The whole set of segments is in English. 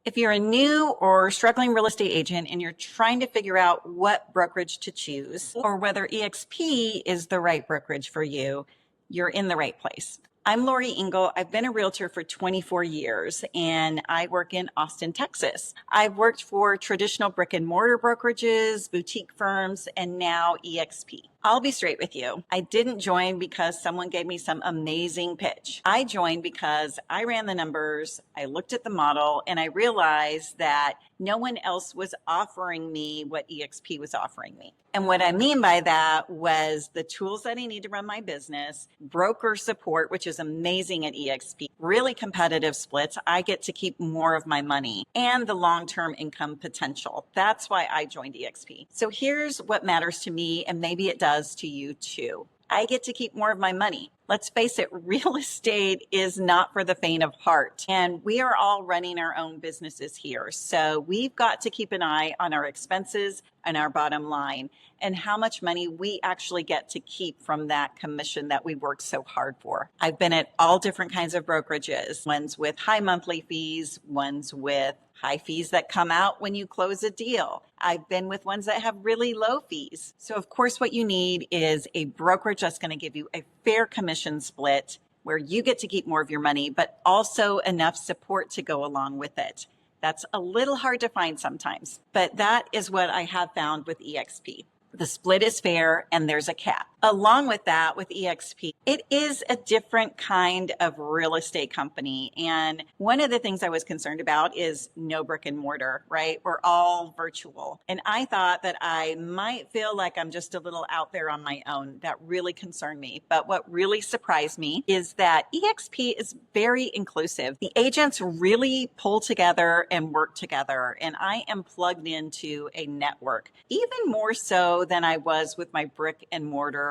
If you're a new or struggling real estate agent and you're trying to figure out what brokerage to choose or whether EXP is the right brokerage for you, you're in the right place. I'm Laurie Engle. I've been a realtor for 24 years and I work in Austin, Texas. I've worked for traditional brick and mortar brokerages, boutique firms, and now EXP. I'll be straight with you. I didn't join because someone gave me some amazing pitch. I joined because I ran the numbers, I looked at the model, and I realized that no one else was offering me what EXP was offering me. And what I mean by that was the tools that I need to run my business, broker support, which is amazing at EXP, really competitive splits. I get to keep more of my money, and the long-term income potential. That's why I joined EXP. So here's what matters to me, and maybe it does to you too. I get to keep more of my money. Let's face it, real estate is not for the faint of heart. And we are all running our own businesses here. So we've got to keep an eye on our expenses and our bottom line and how much money we actually get to keep from that commission that we work so hard for. I've been at all different kinds of brokerages, ones with high monthly fees, ones with high fees that come out when you close a deal. I've been with ones that have really low fees. So of course, what you need is a brokerage that's going to give you a fair commission split where you get to keep more of your money, but also enough support to go along with it. That's a little hard to find sometimes, but that is what I have found with EXP. The split is fair and there's a cap. Along with that, with EXP, it is a different kind of real estate company. And one of the things I was concerned about is no brick and mortar, right? We're all virtual. And I thought that I might feel like I'm just a little out there on my own. That really concerned me. But what really surprised me is that EXP is very inclusive. The agents really pull together and work together. And I am plugged into a network, even more so than I was with my brick and mortar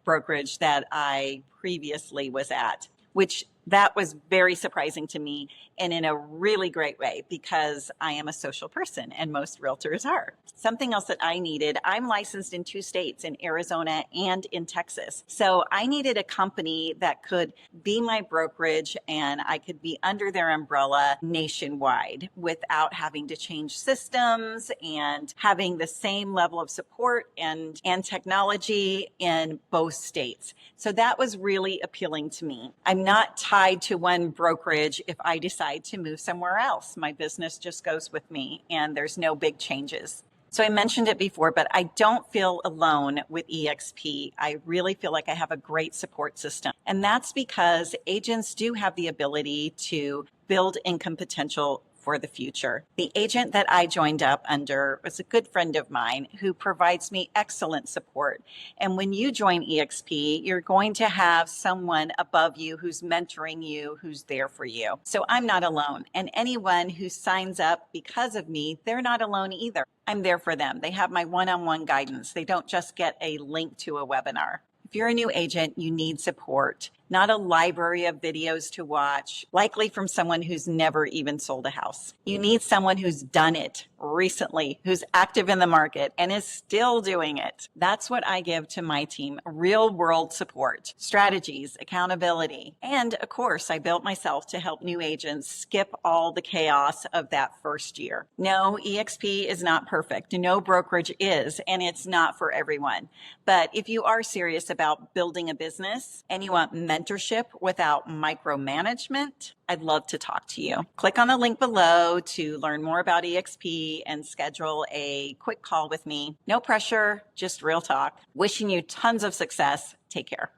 brokerage that I previously was at, which that was very surprising to me and in a really great way because I am a social person and most realtors are. Something else that I needed, I'm licensed in 2 states, in Arizona and in Texas. So I needed a company that could be my brokerage and I could be under their umbrella nationwide without having to change systems and having the same level of support and technology in both states. So that was really appealing to me. I'm not tied to one brokerage if I decide to move somewhere else. My business just goes with me and there's no big changes. So I mentioned it before, but I don't feel alone with EXP. I really feel like I have a great support system. And that's because agents do have the ability to build income potential for the future. The agent that I joined up under was a good friend of mine who provides me excellent support. And when you join EXP, you're going to have someone above you who's mentoring you, who's there for you. So I'm not alone. And anyone who signs up because of me, they're not alone either. I'm there for them. They have my one-on-one guidance. They don't just get a link to a webinar. If you're a new agent, you need support, not a library of videos to watch, likely from someone who's never even sold a house. You need someone who's done it recently, who's active in the market and is still doing it. That's what I give to my team, real world support, strategies, accountability. And of course, I built myself to help new agents skip all the chaos of that first year. No, EXP is not perfect. No brokerage is, and it's not for everyone. But if you are serious about building a business and you want mentorship without micromanagement, I'd love to talk to you. Click on the link below to learn more about EXP and schedule a quick call with me. No pressure, just real talk. Wishing you tons of success. Take care.